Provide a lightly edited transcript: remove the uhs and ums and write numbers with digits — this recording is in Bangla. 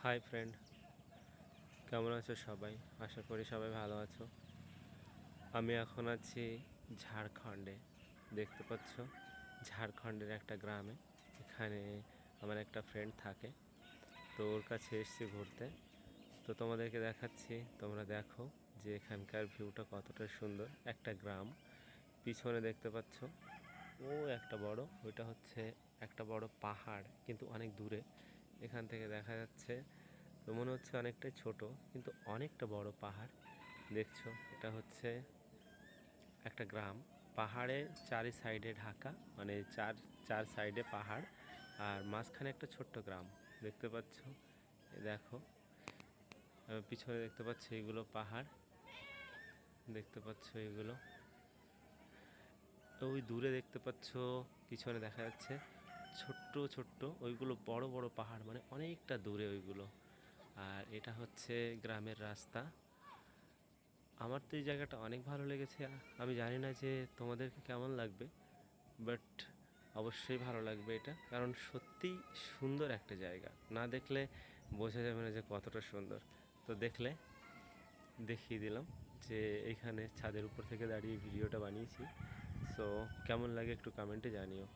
হাই ফ্রেন্ড, কেমন আছো সবাই? আশা করি সবাই ভালো আছো। আমি এখন আছি ঝাড়খণ্ডে। দেখতে পাচ্ছ, ঝাড়খণ্ডের একটা গ্রামে। এখানে আমার একটা ফ্রেন্ড থাকে, তো ওর কাছে এসেছি ঘুরতে। তো তোমাদেরকে দেখাচ্ছি, তোমরা দেখো যে এখানকার ভিউটা কতটা সুন্দর। একটা গ্রাম, পিছনে দেখতে পাচ্ছ ও একটা বড়, ওইটা হচ্ছে একটা বড় পাহাড়, কিন্তু অনেক দূরে। এখান থেকে দেখা যাচ্ছে, তো মনে হচ্ছে অনেকটাই ছোট, কিন্তু অনেকটা বড় পাহাড়। দেখছো, এটা হচ্ছে একটা গ্রাম। পাহাড়ে চারি সাইডে ঢাকা, মানে চার চার সাইডে পাহাড়, আর মাঝখানে একটা ছোট্ট গ্রাম দেখতে পাচ্ছ। দেখো, পিছনে দেখতে পাচ্ছ এগুলো পাহাড়, দেখতে পাচ্ছ এগুলো। ওই দূরে দেখতে পাচ্ছ, পিছনে দেখা যাচ্ছে ছোট্ট ছোট্ট, ওইগুলো বড় বড় পাহাড়, মানে অনেকটা দূরে ওইগুলো। আর এটা হচ্ছে গ্রামের রাস্তা। আমার তো এই জায়গাটা অনেক ভালো লেগেছে। আমি জানি না যে তোমাদেরকে কেমন লাগবে, বাট অবশ্যই ভালো লাগবে এটা, কারণ সত্যিই সুন্দর একটা জায়গা। না দেখলে বোঝা যাবে না যে কতটা সুন্দর। তো দেখলে দেখিয়ে দিলাম যে এইখানে ছাদের উপর থেকে দাঁড়িয়ে ভিডিওটা বানিয়েছি। সো কেমন লাগে একটু কমেন্টে জানিও।